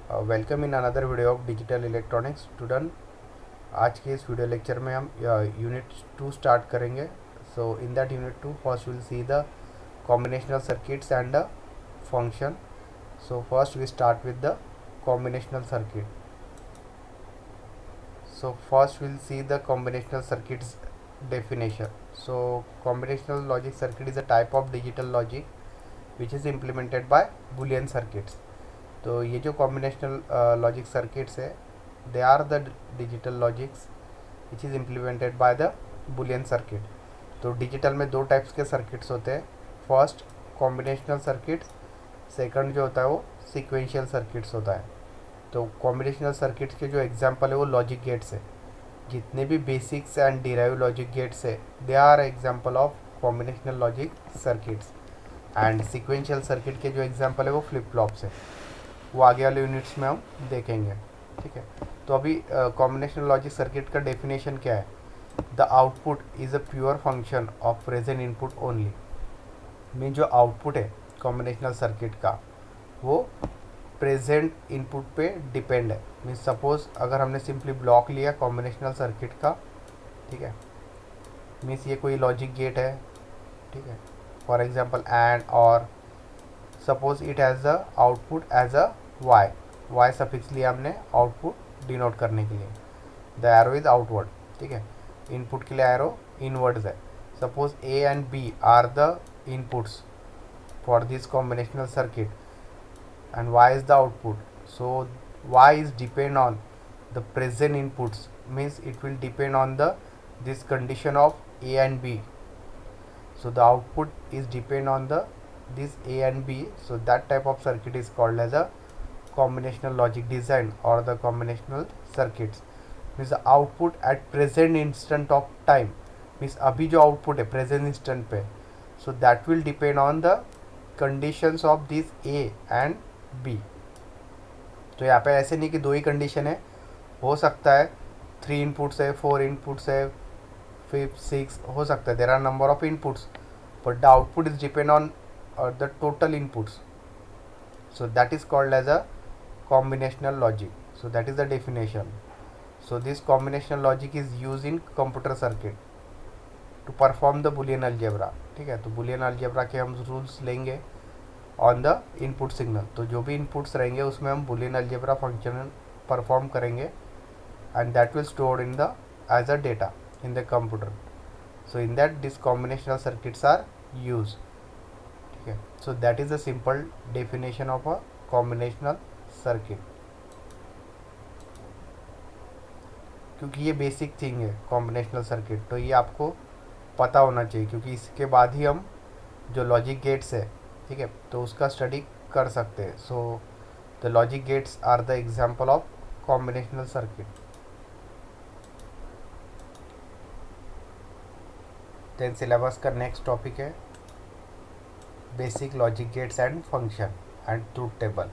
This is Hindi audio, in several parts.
Welcome in another video of digital electronics student. आज के इस वीडियो लेक्चर में हम यूनिट 2 स्टार्ट करेंगे। So in that unit 2 first will see the combinational circuits and the function. So first we start with the combinational circuit. So first we'll see the combinational circuits definition. So combinational logic circuit is a type of digital logic which is implemented by Boolean circuits. तो ये जो कॉम्बिनेशनल लॉजिक सर्किट्स है they are the digital logics which is implemented by the Boolean circuit. तो डिजिटल में दो टाइप्स के सर्किट्स होते हैं, फर्स्ट कॉम्बिनेशनल सर्किट्स, सेकंड जो होता है वो सीक्वेंशियल सर्किट्स होता है। तो कॉम्बिनेशनल सर्किट्स के जो एग्जांपल है वो लॉजिक गेट्स है। जितने भी basics and derive logic gates है they are example of combinational logic circuits. And sequential circuit के जो एग्जांपल है वो फ्लिप फ्लॉप्स है, वो आगे वाले यूनिट्स में हम देखेंगे। ठीक है, तो अभी कॉम्बिनेशनल लॉजिक सर्किट का डेफिनेशन क्या है? The output is a pure function of present input only. में जो आउटपुट है कॉम्बिनेशनल सर्किट का वो प्रेजेंट इनपुट पे डिपेंड है। मीन्स सपोज अगर हमने सिंपली ब्लॉक लिया कॉम्बिनेशनल सर्किट का, ठीक है, मीन्स ये कोई लॉजिक गेट है, ठीक है, for example and or suppose it has the output as a Y suffix लिया हमने आउटपुट डिनोट करने के लिए। द एरो इज आउटवर्ड, ठीक है, इनपुट के लिए एरो इनवर्ड्स है। Suppose A and B are the inputs for this combinational circuit and y is the output. So y is depend on the present inputs, means it will depend on the this condition of a and b. So the output is depend on the this a and b. So that type of circuit is called as a combinational logic design or the combinational circuits. Means the output at present instant of time, means अभी जो output है present instant पे, so that will depend on the conditions of this a and B. तो यहाँ पे ऐसे नहीं कि दो ही कंडीशन है, हो सकता है 3 इनपुट्स है, 4 इनपुट्स है, 5 6 हो सकता है, there are number of inputs but the output is depend on the total inputs. So that is called as a combinational logic. So that is the definition. So this combinational logic is use in computer circuit to perform the Boolean algebra. ठीक है, तो बुलियन अलजेब्रा के हम रूल्स लेंगे ऑन द इनपुट सिग्नल। तो जो भी इनपुट्स रहेंगे उसमें हम बुलियन अलजेब्रा फंक्शन परफॉर्म करेंगे and that will stored in the as a data in the computer. So in that this combinational circuits are use. ठीक है, so that is a simple definition of a combinational circuit. क्योंकि ये बेसिक थिंग है कॉम्बिनेशनल सर्किट, तो ये आपको पता होना चाहिए, क्योंकि इसके बाद ही हम जो लॉजिक गेट्स है, ठीक है, तो उसका स्टडी कर सकते हैं। So the logic gates are the example of combinational circuit. Then syllabus का नेक्स्ट टॉपिक है basic logic gates and function and truth table.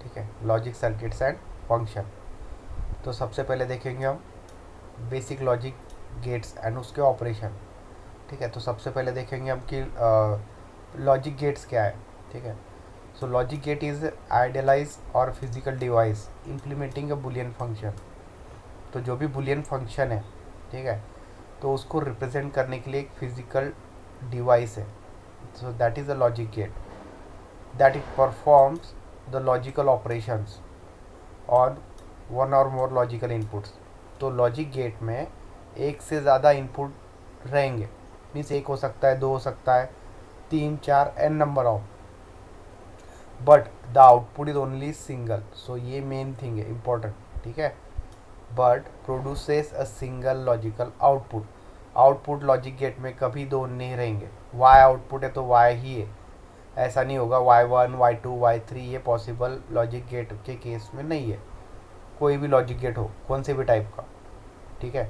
ठीक है, लॉजिक सर्किट्स एंड फंक्शन। तो सबसे पहले देखेंगे हम बेसिक लॉजिक गेट्स एंड उसके ऑपरेशन। ठीक है, तो सबसे पहले देखेंगे हम कि लॉजिक गेट्स क्या है। ठीक है, सो लॉजिक गेट इज आइडियलाइज और फिजिकल डिवाइस इम्प्लीमेंटिंग अ बुलियन फंक्शन। तो जो भी बुलियन फंक्शन है, ठीक है, तो उसको रिप्रेजेंट करने के लिए एक फिजिकल डिवाइस है। So that is a logic get that it performs the logical operations on one और मोर लॉजिकल इनपुट्स। तो लॉजिक गेट में एक से ज़्यादा इनपुट रहेंगे, मीन्स एक हो सकता है, दो हो सकता है, 3 4 N number of, but the output is only single. So ये मेन थिंग है इम्पोर्टेंट। ठीक है, but produces a single logical output. Output logic gate में कभी दो नहीं रहेंगे। वाई आउटपुट है तो वाई ही है, ऐसा नहीं होगा y1 y2 y3, ये पॉसिबल लॉजिक गेट के केस में नहीं है। कोई भी लॉजिक गेट हो, कौन से भी टाइप का, ठीक है,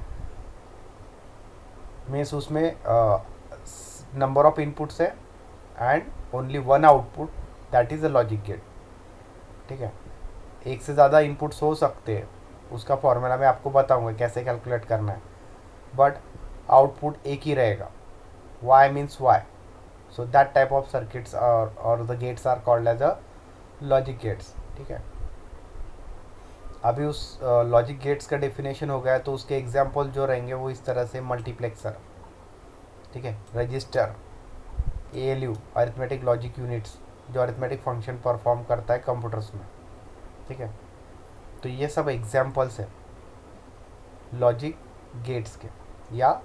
मीन्स उसमें नंबर ऑफ इनपुट्स है and only one output, that is a logic gate. ठीक है, एक से ज़्यादा इनपुट्स हो सकते हैं, उसका फॉर्मूला मैं आपको बताऊंगा कैसे कैलकुलेट करना है, बट आउटपुट एक ही रहेगा, y means y। So that type of circuits और the gates are called as a logic gates. ठीक है, अभी उस लॉजिक गेट्स का डेफिनेशन हो गया, तो उसके एग्जाम्पल जो रहेंगे वो इस तरह से मल्टीप्लेक्सर, ठीक है, register, ALU arithmetic logic units जो अरिथमेटिक फंक्शन परफॉर्म करता है कंप्यूटर्स में, ठीक है। तो ये सब एग्जाम्पल्स है लॉजिक गेट्स के या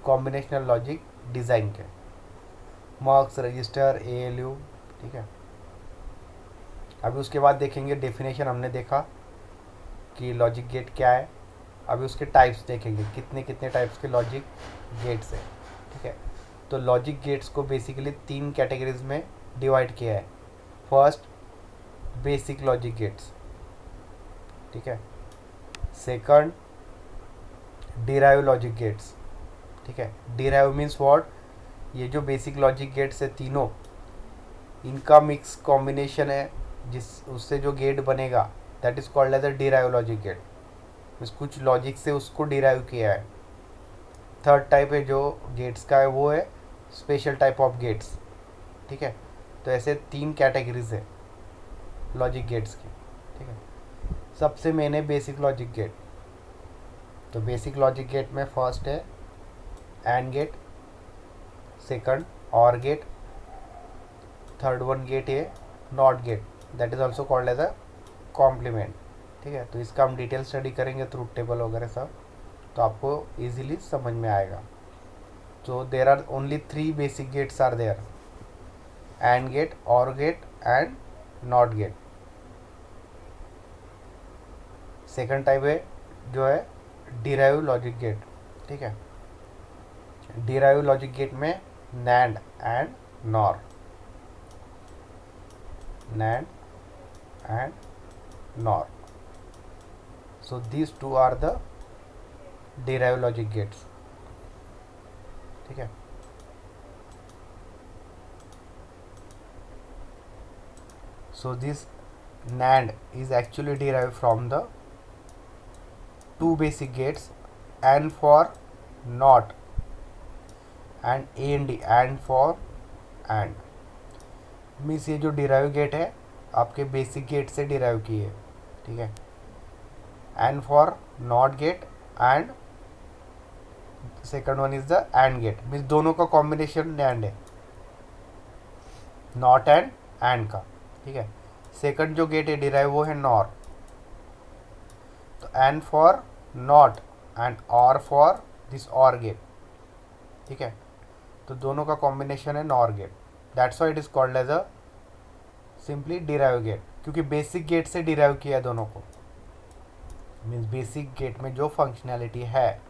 कॉम्बिनेशनल लॉजिक डिज़ाइन के, मर्क्स, रजिस्टर, ALU, ठीक है। अभी उसके बाद देखेंगे डेफिनेशन, हमने देखा कि लॉजिक गेट क्या है। अभी उसके टाइप्स देखेंगे, कितने कितने टाइप्स के लॉजिक गेट्स है, ठीक है। तो लॉजिक गेट्स को बेसिकली 3 कैटेगरीज में डिवाइड किया है। फर्स्ट, बेसिक लॉजिक गेट्स, ठीक है। सेकंड, डिराइव लॉजिक गेट्स, ठीक है। डिराइव मीन्स व्हाट, ये जो बेसिक लॉजिक गेट्स है तीनों, इनका मिक्स कॉम्बिनेशन है, जिस उससे जो गेट बनेगा that is called as a derive logic gate, means कुछ लॉजिक से उसको डिराइव किया है। थर्ड टाइप है जो गेट्स का है वो है स्पेशल टाइप ऑफ गेट्स, ठीक है। तो ऐसे 3 कैटेगरीज है लॉजिक गेट्स की, ठीक है। सबसे मेन है बेसिक लॉजिक गेट। तो बेसिक लॉजिक गेट में फर्स्ट है and gate, second OR gate, third one gate है not gate, that is also called as a complement, ठीक है। तो इसका हम डिटेल स्टडी करेंगे थ्रू टेबल वगैरह सब, तो आपको इजीली समझ में आएगा। तो there are only 3 basic gates are there, and gate, or gate and not gate. Second type है जो है डिराइव लॉजिक गेट, ठीक है। डिराइव लॉजिक गेट में NAND and nor, NAND and nor, so these two are the derived logic gates, ठीक है। so this NAND is actually derived from the 2 basic gates, AND for NOT and AND, AND for AND, means ये जो डिराइव गेट है आपके बेसिक गेट से डिराइव की है, ठीक है। And for not gate and second one is the and gate, means दोनों का कॉम्बिनेशन नैंड है, नॉट एंड का, ठीक है। सेकंड जो गेट है डिराइव वो है नॉर, तो and for not and or for this or gate, ठीक है। तो दोनों का कॉम्बिनेशन है NOR gate, that's why it is called as a simply derive gate, क्योंकि बेसिक गेट से डिराइव किया दोनों को, मीन्स बेसिक गेट में जो फंक्शनैलिटी है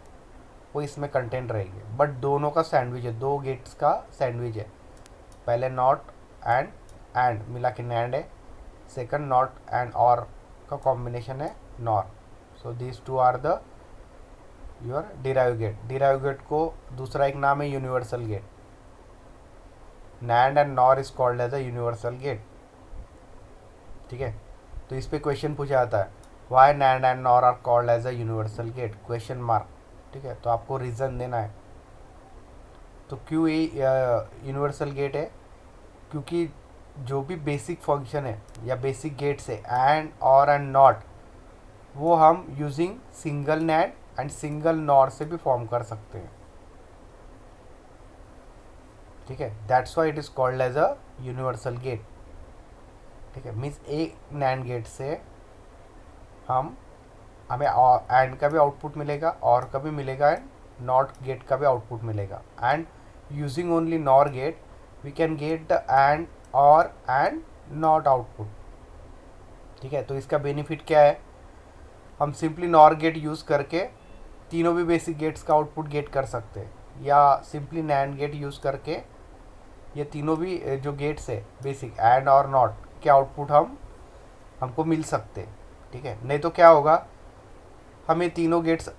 वो इसमें कंटेंट रहेगी, बट दोनों का सैंडविच है, 2 गेट्स का सैंडविच है। पहले नॉट एंड मिला के नैंड है, सेकंड नॉट एंड और का कॉम्बिनेशन है NOR. So this two are the your derive gate. Derive gate को दूसरा एक नाम है universal gate, NAND and NOR is called as a universal gate, ठीक है। तो इस पे क्वेश्चन पूछा जाता है, why NAND and NOR are called as a universal gate, question mark, ठीक है। तो आपको रीज़न देना है। तो क्यों ये यूनिवर्सल गेट है, क्योंकि जो भी बेसिक फंक्शन है या बेसिक गेट्स है एंड और एंड नॉट, वो हम using single NAND and single NOR से भी फॉर्म कर सकते हैं, ठीक है। That's why it is called as a universal gate, ठीक है। मीन्स एक नैंड गेट से हमें एंड का भी आउटपुट मिलेगा, और का भी मिलेगा, एंड नॉट गेट का भी आउटपुट मिलेगा, and using only NOR gate we can get the and or and not output, ठीक है। तो इसका बेनिफिट क्या है, हम सिंपली नॉर गेट यूज़ करके तीनों भी बेसिक गेट्स का आउटपुट गेट कर सकते हैं, या सिंपली नैंड गेट यूज़ करके ये तीनों भी जो गेट्स है बेसिक एंड और नॉट के आउटपुट हमको मिल सकते हैं, ठीक है। नहीं तो क्या होगा, हमें तीनों गेट्स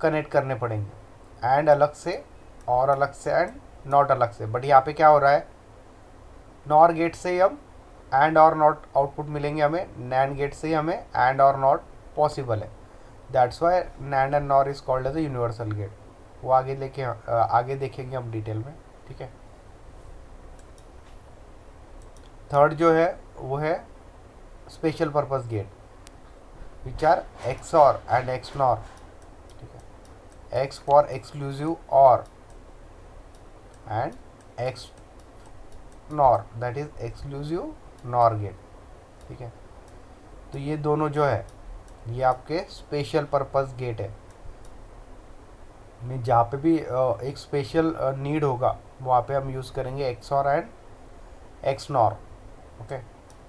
कनेक्ट करने पड़ेंगे, एंड अलग से और अलग से एंड नॉट अलग से। बट यहाँ पे क्या हो रहा है, नॉर गेट से ही हम एंड और नॉट आउटपुट मिलेंगे, हमें नैंड गेट से ही हमें एंड और नॉट पॉसिबल है। That's why NAND and NOR is called as a universal gate. वो आगे देखेंगे हम डिटेल में, ठीक है। थर्ड जो है वो है special purpose gate. Which are XOR and XNOR, ठीक है, X for exclusive or and XNOR that is exclusive NOR gate, ठीक है। तो ये दोनों जो है ये आपके स्पेशल पर्पस गेट है, में जहाँ पे भी एक स्पेशल नीड होगा वहाँ पे हम यूज़ करेंगे XOR and XNOR, okay.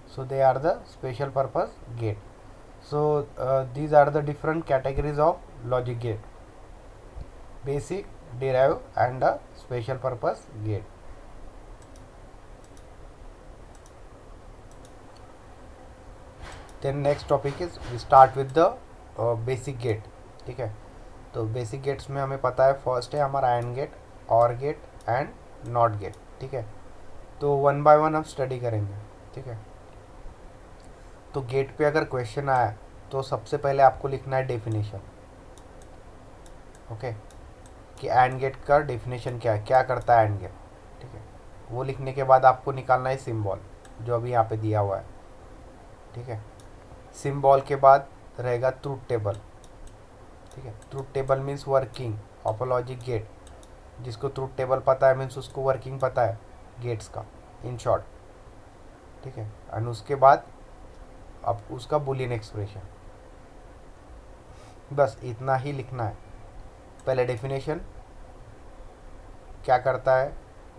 So they are the special purpose gate. So these are the different categories of logic gate: basic, derived and a special purpose gate. Then next topic is we start with the basic gate, ठीक है। तो बेसिक गेट्स में हमें पता है फर्स्ट है हमारा AND gate, OR gate and NOT gate, ठीक है। तो वन बाय वन हम स्टडी करेंगे, ठीक है। तो गेट पे अगर क्वेश्चन आया तो सबसे पहले आपको लिखना है डेफिनेशन, ओके, कि AND गेट का डेफिनेशन क्या है, क्या करता है AND गेट, ठीक है। वो लिखने के बाद आपको निकालना है सिंबल जो अभी यहाँ पे दिया हुआ है, ठीक है। सिंबल के बाद रहेगा ट्रूथ टेबल, ठीक है। Truth table means working of a logic gate, जिसको ट्रूथ टेबल पता है मीन्स उसको वर्किंग पता है गेट्स का, इन शॉर्ट, ठीक है। एंड उसके बाद अब उसका बुलियन एक्सप्रेशन, बस इतना ही लिखना है। पहले डेफिनेशन क्या करता है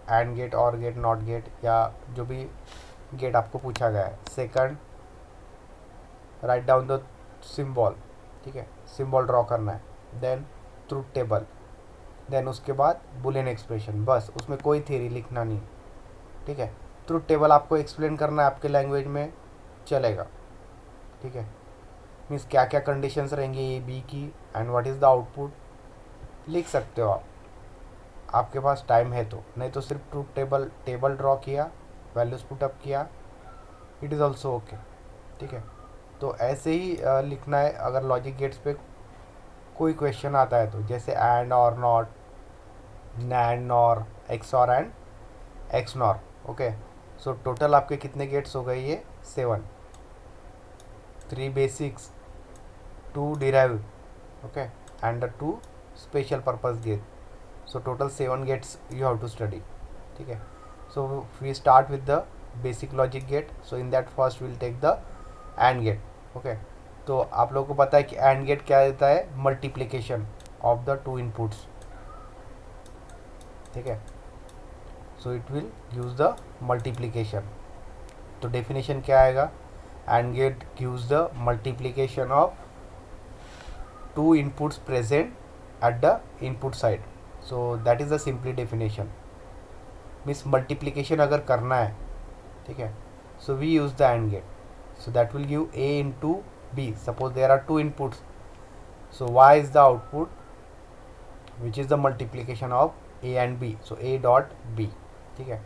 AND gate, OR gate, NOT gate या जो भी गेट आपको पूछा गया है। Second, write down the symbol, ठीक है, सिंबल ड्रॉ करना है। देन ट्रूथ टेबल, देन उसके बाद बुलियन एक्सप्रेशन, बस उसमें कोई थ्योरी लिखना नहीं, ठीक है। ट्रूथ टेबल आपको एक्सप्लेन करना है आपके लैंग्वेज में चलेगा, ठीक है। मीन्स क्या क्या कंडीशंस रहेंगी ए बी की and what is the output लिख सकते हो आप, आपके पास टाइम है तो, नहीं तो सिर्फ ट्रूथ टेबल ड्रॉ किया, वैल्यूज पुटअप किया, इट इज़ ऑल्सो ओके, ठीक है। तो ऐसे ही लिखना है अगर लॉजिक गेट्स पे कोई क्वेश्चन आता है तो, जैसे AND और NOT, NAND NOR, XOR and XNOR, okay. So total आपके कितने गेट्स हो गए, ये 7, 3 basics, 2 derived, okay, and 2 special purpose gate. So total 7 gates you have to study, ठीक है। So we start with the basic logic gate. So in that first will take the AND gate, okay. तो आप लोगों को पता है कि AND गेट क्या देता है, मल्टीप्लिकेशन ऑफ द 2 इनपुट्स, ठीक है। So it will use the multiplication. तो डेफिनेशन क्या आएगा, AND gate gives the multiplication of 2 inputs present at the input side. So that is the simply definition, means multiplication अगर करना है, ठीक है, so we use the AND gate. So that will give A into B. Suppose there are 2 inputs. So Y is the output, which is the multiplication of A and B. So A dot B, ठीक है।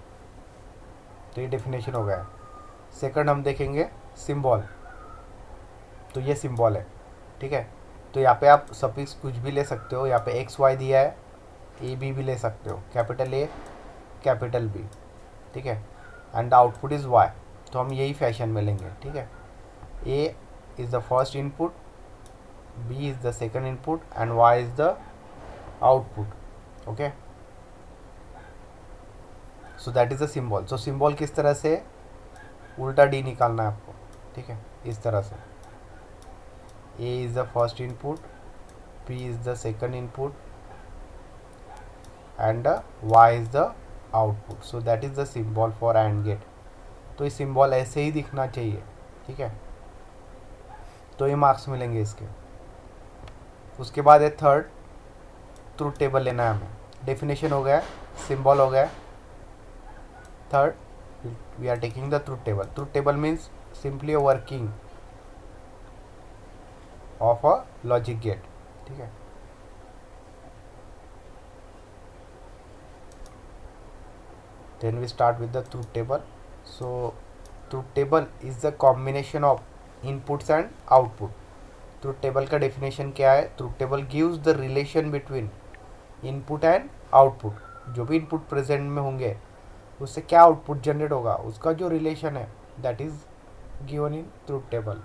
तो ये डेफिनेशन हो गया। सेकंड हम देखेंगे सिंबल। तो ये सिंबल है, ठीक है। तो यहाँ पे आप सफिक्स कुछ भी ले सकते हो, यहाँ पे XY दिया है, AB भी ले सकते हो, कैपिटल A कैपिटल B, ठीक है। And output is Y। तो हम यही फैशन में लेंगे, ठीक है। A is the first input, B is the second input and Y is the output, okay. So that is the symbol. So symbol किस तरह से, उल्टा D निकालना है आपको, ठीक है, इस तरह से। A is the first input, B is the second input and Y is the output. So that is the symbol for AND gate. तो ये सिंबल ऐसे ही दिखना चाहिए, ठीक है, तो ये मार्क्स मिलेंगे इसके। उसके बाद है थर्ड, ट्रूथ टेबल लेना है हमें। डेफिनेशन हो गया, सिंबल हो गया, third we are taking the truth table. Truth table means simply a working of a logic gate, ठीक है। Then we start with the truth table. So truth table is the combination of inputs and output. Truth table का definition क्या है, truth table gives the relation between input and output. जो भी input present में होंगे उससे क्या output generate होगा, उसका जो relation है that is given in truth table.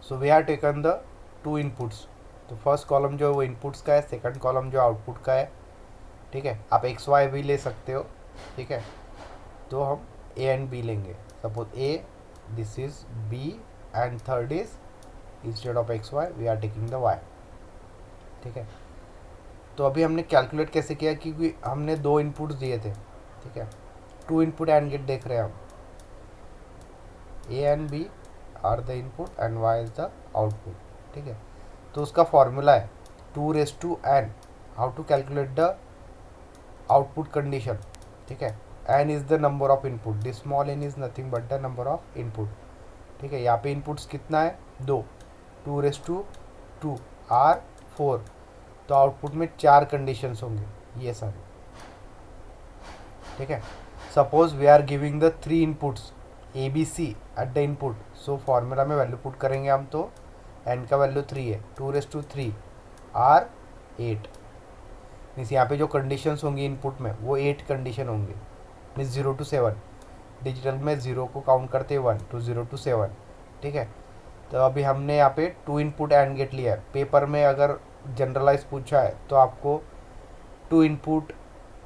So we have taken the two inputs. तो फर्स्ट कॉलम जो है वो इनपुट्स का है, सेकंड कॉलम जो आउटपुट का है, ठीक है। आप एक्स वाई भी ले सकते हो, ठीक है। तो हम ए एंड बी लेंगे। Suppose A, this is B and third is instead of X Y we are taking the Y, ठीक है। तो अभी हमने कैलकुलेट कैसे किया, क्योंकि हमने दो इनपुट्स दिए थे, ठीक है। टू इनपुट एंड गेट देख रहे हैं हम, A and B are the input and Y is the output, ठीक है। तो उसका फॉर्मूला है 2⁻n। How to calculate the output condition, ठीक है। n is the number of input, this small n is nothing but the number of input, ठीक है। यहाँ पे इनपुट्स कितना है, 2, 2⁻2 आर 4। तो आउटपुट में 4 कंडीशंस होंगे ये सारे, ठीक है। Suppose we are giving the 3 inputs A B C at the input. So formula में वैल्यू पुट करेंगे हम, तो n का वैल्यू 3 है, 2⁻3 आर 8। मीन्स यहाँ पे जो कंडीशंस होंगी इनपुट में वो 8 कंडीशन होंगे, मीन्स 0 to 7। डिजिटल में 0 को काउंट करते 1 to 0 to 7, ठीक है। तो अभी हमने यहाँ पे 2 इनपुट एंड गेट लिया है। पेपर में अगर जनरलाइज पूछा है तो आपको 2 इनपुट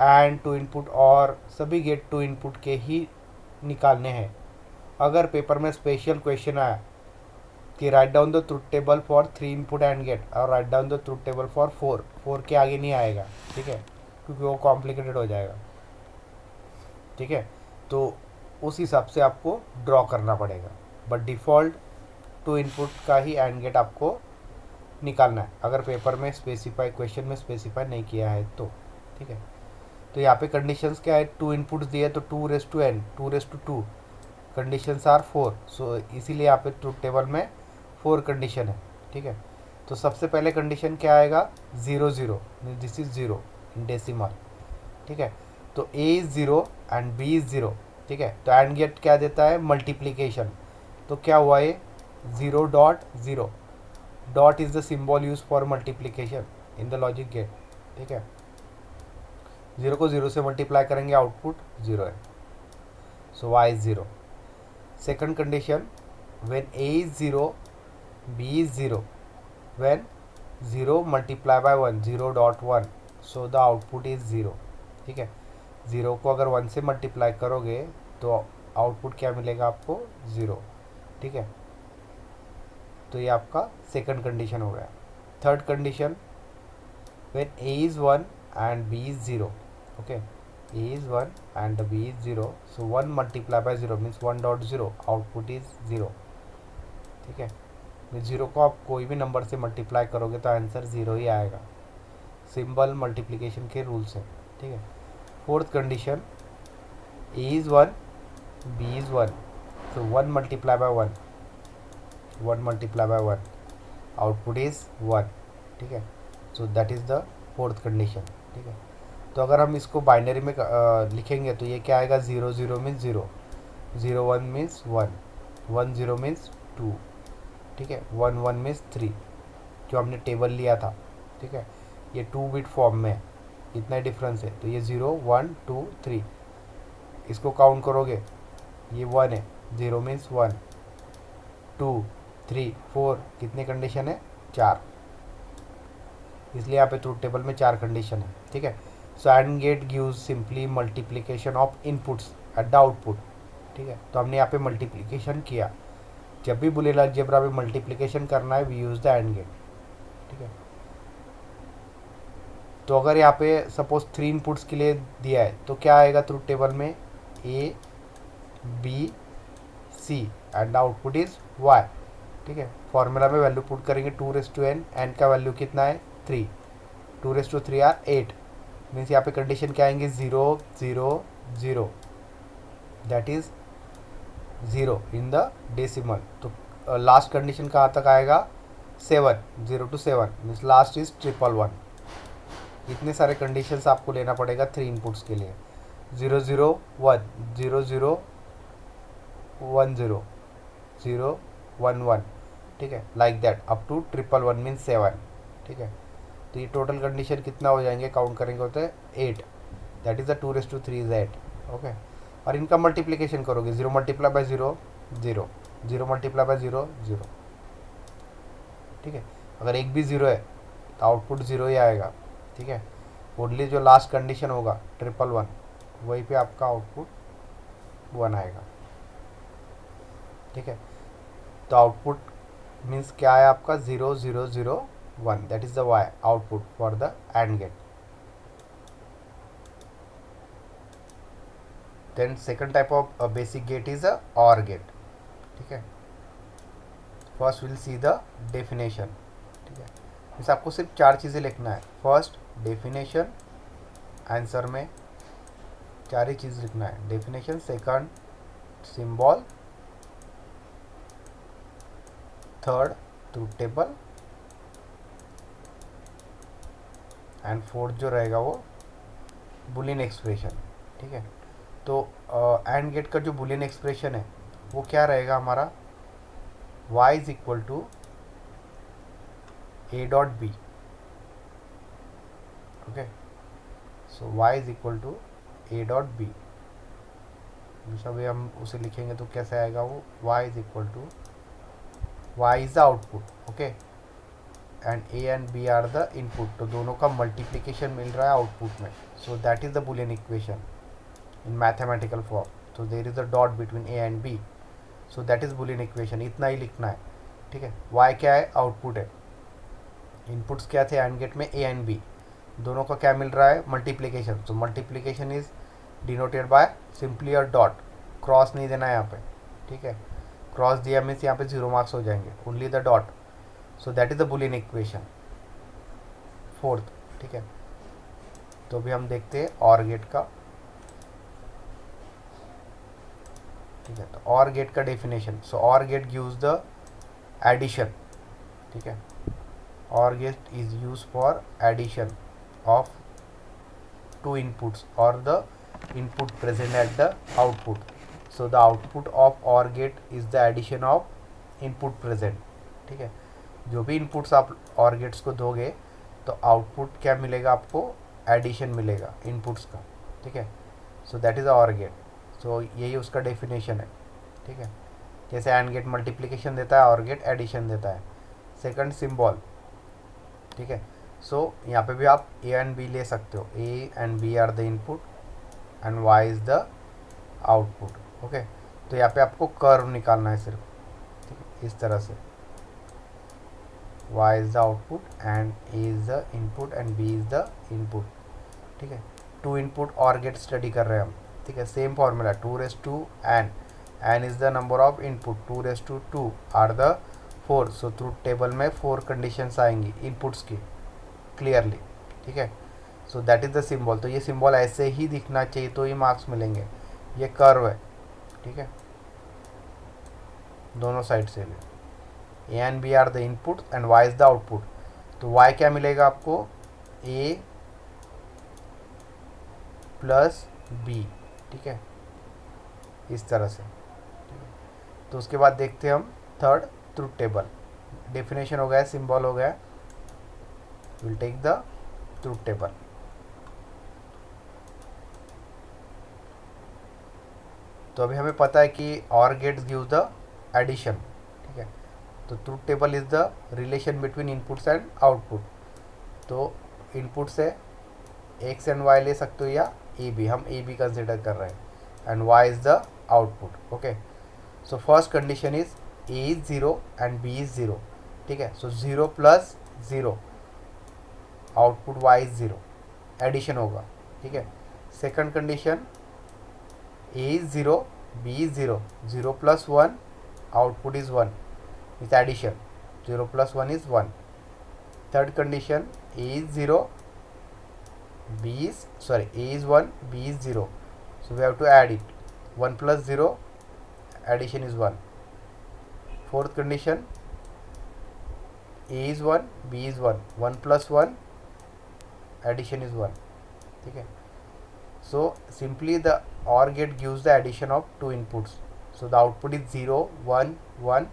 एंड 2 इनपुट और सभी गेट 2 इनपुट के ही निकालने हैं। अगर पेपर में स्पेशल क्वेश्चन आया कि write down the truth table for 3 input and gate और write down the truth table for 4 के आगे नहीं आएगा, ठीक है, क्योंकि वो कॉम्प्लिकेटेड हो जाएगा, ठीक है। तो उस हिसाब से आपको ड्रॉ करना पड़ेगा, बट डिफ़ॉल्ट 2 इनपुट का ही एंड गेट आपको निकालना है, अगर पेपर में स्पेसिफाई, क्वेश्चन में स्पेसिफाई नहीं किया है तो, ठीक है। तो यहाँ पे कंडीशंस क्या है, 2 इनपुट्स दिए तो 2⁻n, 2⁻2 कंडीशंस आर 4। सो इसीलिए यहाँ पे ट्रुथ टेबल में 4 कंडीशन है, ठीक है। तो सबसे पहले कंडीशन क्या आएगा, 0 0, दिस इज 0 इन डेसिमल, ठीक है। तो a is 0 and b is 0, ठीक है। तो एंड गेट क्या देता है, मल्टीप्लीकेशन। तो क्या हुआ ये 0.0, dot is the symbol use for multiplication in the logic gate, ठीक है। 0 को 0 से मल्टीप्लाई करेंगे, आउटपुट 0 है, सो y is 0। Second condition, when a is 0 b is 0, when 0 multiply by 1, 0.1, so the output is 0, ठीक है। 0 को अगर 1 से मल्टीप्लाई करोगे तो आउटपुट क्या मिलेगा आपको, 0, ठीक है। तो ये आपका सेकंड कंडीशन हो गया। Third condition, when a is 1 and b is 0, okay, a is 1 and b is 0, so 1 multiply by 0 means 1.0, output is 0, ठीक है। 0 को आप कोई भी नंबर से मल्टीप्लाई करोगे तो आंसर 0 ही आएगा, सिंबल मल्टीप्लिकेशन के रूल से, ठीक है। Fourth condition, a is 1 b is 1, so 1 multiply by 1, 1 multiply by 1, output is 1, ठीक है। So that is the fourth condition, ठीक है। तो अगर हम इसको बाइनरी में लिखेंगे तो ये क्या आएगा, 0 0 मीन्स 0, 0 1 मीन्स 1, 1 0 मीन्स 2, ठीक है, 1 1 मीन्स 3, जो हमने टेबल लिया था, ठीक है। ये 2 बिट फॉर्म में है, इतना डिफरेंस है। तो ये 0 1 2 3, इसको काउंट करोगे ये 1 है, 0 मीन्स 1, 2 3 4, कितने कंडीशन है, 4, इसलिए यहाँ पे ट्रुथ टेबल में 4 कंडीशन है, ठीक है। So and gate gives simply multiplication of inputs at the output, ठीक है। तो हमने यहाँ पे मल्टीप्लिकेशन किया। जब भी बुलियन अलजेब्रा में मल्टीप्लिकेशन करना है we use the and gate, ठीक है। तो अगर यहाँ पे सपोज 3 इनपुट्स के लिए दिया है तो क्या आएगा ट्रुथ टेबल में, a b c and output is y, ठीक है। फॉर्मूला में वैल्यू पुट करेंगे 2⁻n, n का वैल्यू कितना है 3, 2⁻3 आर 8, मीन्स यहाँ पे कंडीशन क्या आएंगे, 0 0 0, that is 0 in the decimal. तो लास्ट कंडीशन कहाँ तक आएगा, 7, 0 to 7, मीन्स लास्ट इज 111। इतने सारे कंडीशंस आपको लेना पड़ेगा 3 इनपुट्स के लिए, 0 0 1, 0 0 1 0, 0 1 1, ठीक है, like that up to 111 means 7, ठीक है। तो ये टोटल कंडीशन कितना हो जाएंगे, काउंट करेंगे होते हैं 8, that is the 2⁻3 is 8, okay. और इनका मल्टीप्लिकेशन करोगे, 0 मल्टीप्लाई बाय 0 0, 0 मल्टीप्लाई बाय 0 0, ठीक है। अगर एक भी ज़ीरो है तो आउटपुट ज़ीरो ही आएगा, ठीक है। ओनली जो लास्ट कंडीशन होगा 111 वहीं पे आपका आउटपुट 1 आएगा, ठीक है। तो आउटपुट मीन्स क्या है आपका 0001, that is the Y output for the and gate. Then second type of basic gate is a or gate, ठीक है। First will see the definition, ठीक है। मीन्स आपको सिर्फ 4 चीज़ें लिखना है। फर्स्ट डेफिनेशन, आंसर में 4 ही चीज़ लिखना है, definition, second symbol, third truth table and fourth जो रहेगा वो बुलियन एक्सप्रेशन, ठीक है। तो एंड गेट का जो बुलियन एक्सप्रेशन है वो क्या रहेगा हमारा, y is equal to a dot B, okay. So y is equal to a dot B, अभी हम उसे लिखेंगे तो कैसे आएगा वो, y is equal to, y is the output, okay, and a and b are the input. तो दोनों का मल्टीप्लिकेशन मिल रहा है आउटपुट में, so that is the Boolean equation in mathematical form. तो there is a dot between a and b, so that is Boolean equation, इतना ही लिखना है, ठीक है। y क्या है, आउटपुट है, इनपुट्स क्या थे एंड गेट में, a एंड b, दोनों का क्या मिल रहा है, मल्टीप्लिकेशन। तो multiplication is denoted by simply a dot, cross नहीं देना है यहाँ पे, ठीक है। क्रॉस दिया मीन्स यहाँ पे 0 मार्क्स हो जाएंगे, only the dot. So that is the Boolean equation fourth, ठीक है। तो अभी हम देखते हैं और गेट का, ठीक है। तो और गेट का डेफिनेशन, सो और गेट गिव्स द एडिशन, ठीक है। Or gate is use for addition of 2 inputs और the input present at the output. So the output of OR gate is the addition of input present, ठीक है। जो भी इनपुट्स आप OR गेट्स को दोगे तो आउटपुट क्या मिलेगा आपको, एडिशन मिलेगा इनपुट्स का, ठीक है। So that is OR gate. सो यही उसका डेफिनेशन है, ठीक है। जैसे AND गेट मल्टीप्लिकेशन देता है, OR गेट एडिशन देता है। सेकंड सिंबल, ठीक है। सो यहाँ पे भी आप A एंड B ले सकते हो, A and B are the input and y is the output, okay. तो यहाँ पे आपको कर्व निकालना है सिर्फ, ठीक है, इस तरह से y is the output and a is the input and b is the input, ठीक है। 2 इनपुट और गेट स्टडी कर रहे हैं हम, ठीक है। Same formula 2 n is the number of input, 2 are the 4। So truth table में 4 कंडीशंस आएंगी इनपुट्स की क्लियरली, ठीक है। So that is the symbol. तो ये सिंबल ऐसे ही दिखना चाहिए तो ही मार्क्स मिलेंगे। ये कर्व है, ठीक है, दोनों साइड से भी। A and B are the input and Y is the output. तो वाई क्या मिलेगा आपको, ए प्लस बी, ठीक है, इस तरह से। तो उसके बाद देखते हैं हम थर्ड ट्रूथ टेबल। डेफिनेशन हो गया, सिंबल हो गया, will take the truth table. तो अभी हमें पता है कि और गेट्स गिव द एडिशन, ठीक है। तो truth table is the relation between inputs and output. तो इनपुट से एक्स एंड वाई ले सकते हो या ए बी, हम ए बी कंसिडर कर रहे हैं and Y is the output, okay. So first condition is A is 0 and B is 0, ठीक है। So 0 plus 0 output Y is 0, addition होगा, ठीक है। Second condition a is 0, b is 0, 0 plus 1 output is 1, with addition 0 plus 1 is 1. Third condition, a is 0, a is 1, b is 0, so we have to add it, 1 plus 0 addition is 1. Fourth condition, a is 1, b is 1, 1 plus 1 addition is 1, ठीक है। So simply the OR gate gives the addition of 2 inputs. So the output is 0, 1, 1,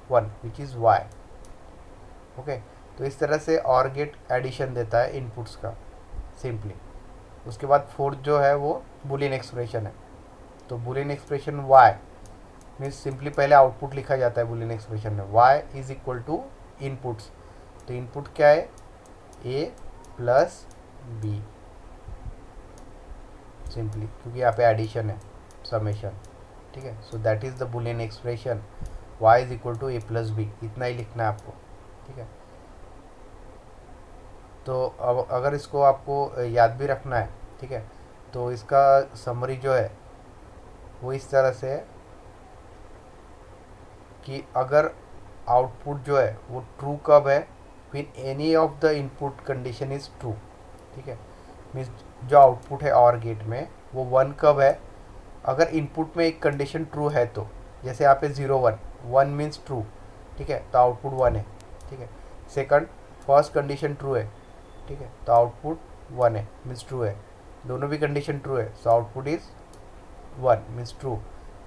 1, which is y. Okay. तो इस तरह से OR gate एडिशन देता है इनपुट्स का सिंपली। उसके बाद फोर्थ जो है वो बुलियन एक्सप्रेशन है। तो Boolean expression y means simply पहले आउटपुट लिखा जाता है बुलियन एक्सप्रेशन में, y is equal to inputs. तो इनपुट क्या है, ए प्लस बी, सिंपली, क्योंकि यहाँ पे एडिशन है, समेशन, ठीक है। So that is the Boolean expression y is equal to A plus B, इतना ही लिखना है आपको, ठीक है। तो अब अगर इसको आपको याद भी रखना है, ठीक है, तो इसका समरी जो है वो इस तरह से है कि अगर आउटपुट जो है वो ट्रू कब है, फिर any of the input condition is true, ठीक है। मीन्स जो आउटपुट है और गेट में वो 1 कब है, अगर इनपुट में एक कंडीशन ट्रू है तो, जैसे यहाँ पे 0 1, 1 मीन्स ट्रू, ठीक है, तो आउटपुट 1 है, ठीक है। सेकंड, फर्स्ट कंडीशन ट्रू है, ठीक है, तो आउटपुट 1 है, मीन्स ट्रू है। दोनों भी कंडीशन ट्रू है, so output is 1 means true,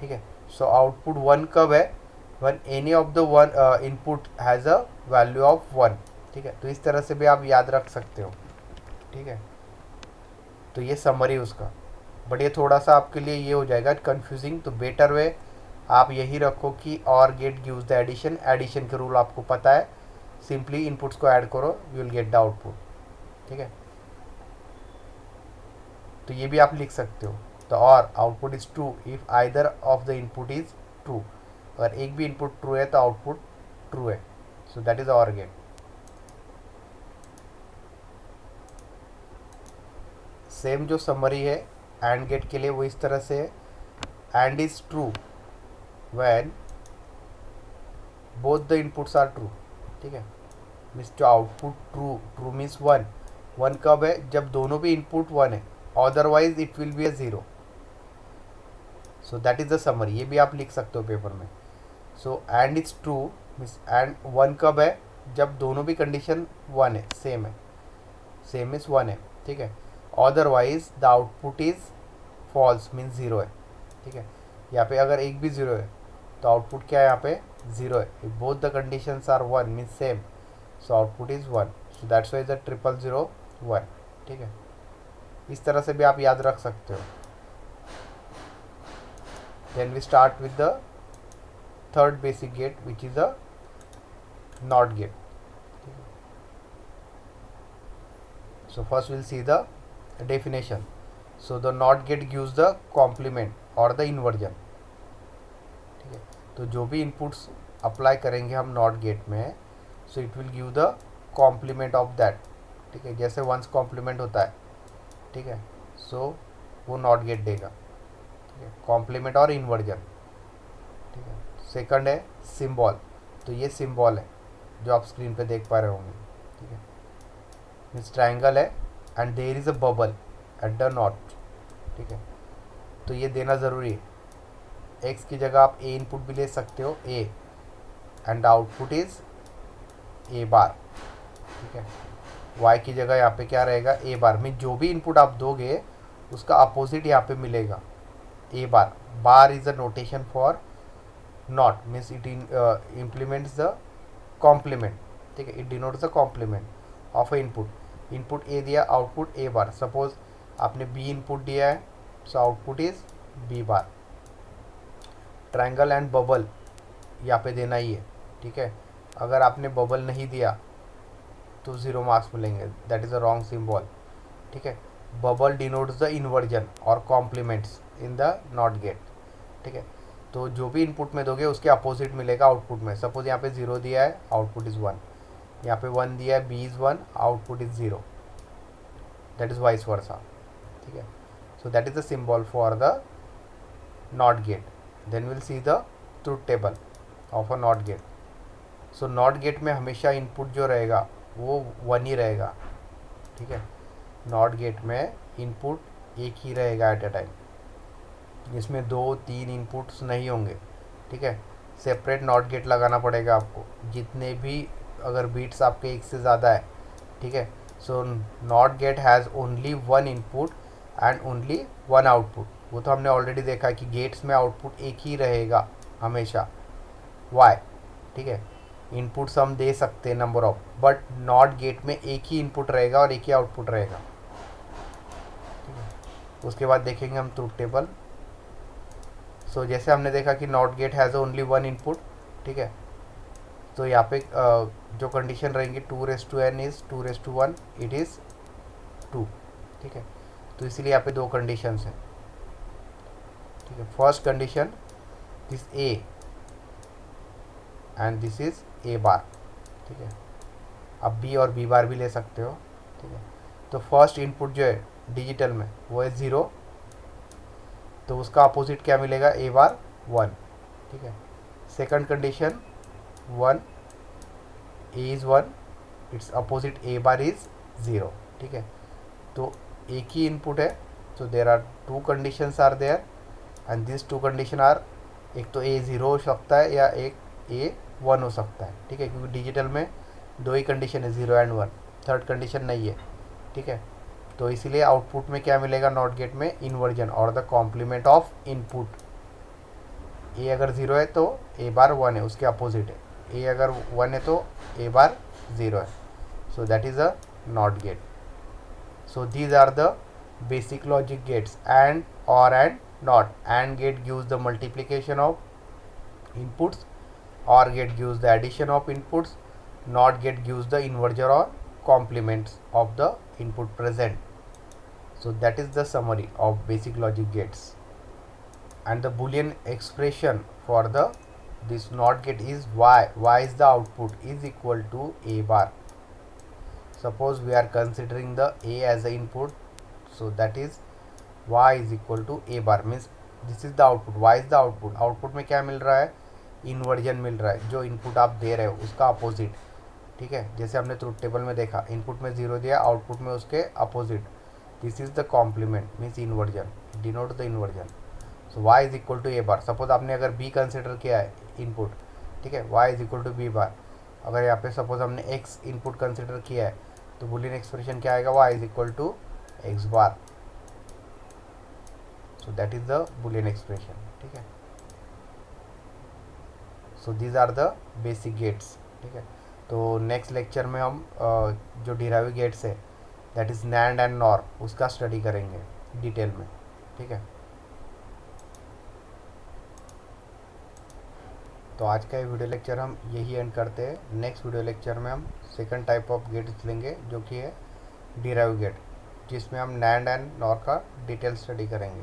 ठीक है। सो आउटपुट 1 कब है, one any of the one input has a value of 1, ठीक है। तो इस तरह से भी आप याद रख सकते हो, ठीक है। तो ये समरी उसका, बट ये थोड़ा सा आपके लिए ये हो जाएगा कंफ्यूजिंग, तो बेटर वे आप यही रखो कि or gate gives the addition, addition के रूल आपको पता है, सिंपली इनपुट्स को ऐड करो, you will get the output, ठीक है। तो ये भी आप लिख सकते हो, तो और output is true if either of the input is true, अगर एक भी इनपुट ट्रू है तो आउटपुट ट्रू है, so that is or gate. Same जो समरी है एंड गेट के लिए वो इस तरह से है, and is true when both the inputs are true, ठीक है। मीन्स जो आउटपुट ट्रू मीन्स 1 कब है, जब दोनों भी इनपुट 1 है, otherwise it will be a 0, so that is the summary. ये भी आप लिख सकते हो पेपर में। So and is true means and 1 कब है, जब दोनों भी कंडीशन 1 है, सेम इज 1 है, ठीक है। Otherwise the output is false means 0 है, ठीक है। यहाँ पे अगर एक भी 0 है तो आउटपुट क्या है, यहाँ पे 0 है। If both the conditions are 1 means same, so output is 1, so that's why the 0001, ठीक है। इस तरह से भी आप याद रख सकते हो। Then we start with the third basic gate which is a not gate. So first we'll see the definition. So the NOT gate gives the complement or the inversion, ठीक है। तो जो भी इनपुट्स अप्लाई करेंगे हम नॉट गेट में, so it will give the complement of that, ठीक है। जैसे वंस कॉम्प्लीमेंट होता है, ठीक है, सो वो नॉट गेट देगा, ठीक है, कॉम्प्लीमेंट और इन्वर्जन, ठीक है। सेकंड है सिंबल, तो ये सिंबल है जो आप स्क्रीन पे देख पा रहे होंगे, ठीक है। मीन्स ट्राइंगल है and there is a bubble at the not, ठीक है। तो ये देना ज़रूरी है। एक्स की जगह आप ए इनपुट भी ले सकते हो, ए, and output is a bar, ठीक है। वाई की जगह यहाँ पे क्या रहेगा, ए बार। में जो भी इनपुट आप दोगे उसका अपोजिट यहाँ पे मिलेगा, A bar. Bar is a notation for not, means it implements the complement, ठीक है। It denotes the complement of a input A दिया, आउटपुट ए बार। सपोज आपने बी इनपुट दिया है, so output is B bar. Triangle and bubble यहाँ पे देना ही है, ठीक है। अगर आपने बबल नहीं दिया तो 0 मार्क्स मिलेंगे, that is a wrong symbol, ठीक है। बबल डिनोट्स द इन्वर्जन और complements in the not gate, ठीक है। तो जो भी इनपुट में दोगे उसके अपोजिट मिलेगा आउटपुट में। सपोज यहाँ पे 0 दिया है, आउटपुट इज़ 1, यहाँ पे 1 दिया है, B is 1, output is 0, that is vice versa, ठीक है। So that is the symbol for the not gate. Then will see the truth table of a not gate. So not gate में हमेशा इनपुट जो रहेगा वो 1 ही रहेगा, ठीक है। नॉट गेट में इनपुट एक ही रहेगा एट अ टाइम, इसमें 2-3 इनपुट्स नहीं होंगे, ठीक है। सेपरेट नॉट गेट लगाना पड़ेगा आपको, जितने भी अगर बीट्स आपके एक से ज़्यादा है, ठीक है। सो not gate has only 1 input and only 1 output. वो तो हमने ऑलरेडी देखा कि गेट्स में आउटपुट एक ही रहेगा हमेशा, वाई, ठीक है। इनपुट्स हम दे सकते हैं number of, but not gate में एक ही इनपुट रहेगा और एक ही आउटपुट रहेगा, ठीक है। उसके बाद देखेंगे हम ट्रूथ टेबल। सो जैसे हमने देखा कि not gate has only 1 input, ठीक है। तो यहाँ पे जो कंडीशन रहेंगी 2n इज 2:1 इट इज़ 2, ठीक है। तो इसीलिए यहाँ पे दो कंडीशंस हैं, ठीक है। First condition this A and this is A bar, ठीक है। आप बी और बी बार भी ले सकते हो, ठीक है। तो फर्स्ट इनपुट जो है डिजिटल में वो है 0, तो उसका अपोजिट क्या मिलेगा, ए बार 1, ठीक है। Second condition 1, A is 1, it's opposite A bar is 0, ठीक है। तो एक ही इनपुट है, तो there are two conditions are there and this two condition are, एक तो ए 0 हो सकता है या एक ए 1 हो सकता है, ठीक है। क्योंकि डिजिटल में दो ही कंडीशन है 0 एंड 1, थर्ड कंडीशन नहीं है, ठीक है। तो इसीलिए आउटपुट में क्या मिलेगा नॉट गेट में, इन्वर्जन और द कॉम्प्लीमेंट ऑफ इनपुट। ए अगर 0 है तो ए बार 1 है, उसके अपोजिट है। ए अगर 1 है तो ए बार 0 है, so that is a not gate. So these are the basic logic gates: AND, OR and NOT. AND gate gives the multiplication of inputs, OR gate gives the addition of inputs, NOT gate gives the inversion or complements of the input present. So that is the summary of basic logic gates. And the boolean expression for the this NOT gate is y. Y is the output is equal to a bar. Suppose we are considering the a as a input, so that is y is equal to a bar, means this is the output, y is the output. Output में क्या मिल रहा है, इन्वर्जन मिल रहा है, जो इनपुट आप दे रहे हो उसका अपोजिट, ठीक है। जैसे हमने ट्रुथ टेबल में देखा, इनपुट में 0 दिया, आउटपुट में उसके opposite, this is the complement means inversion, denote the inversion. So y is equal to A bar. Suppose आपने अगर b कंसिडर किया है इनपुट, ठीक है, y is equal to b bar. अगर यहाँ पे सपोज हमने x इनपुट कंसिडर किया है, तो बूलियन एक्सप्रेशन क्या आएगा, y is equal to X bar. So that is the Boolean expression, ठीक है। So these are the basic gates, ठीक है। तो नेक्स्ट लेक्चर में हम जो डिराइव गेट्स है that is NAND and NOR, उसका स्टडी करेंगे डिटेल में, ठीक है। तो आज का ये वीडियो लेक्चर हम यही एंड करते हैं। नेक्स्ट वीडियो लेक्चर में हम सेकंड टाइप ऑफ गेट्स लेंगे जो कि है डिराइव गेट, जिसमें हम नैंड एंड नॉर का डिटेल स्टडी करेंगे।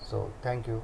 So thank you.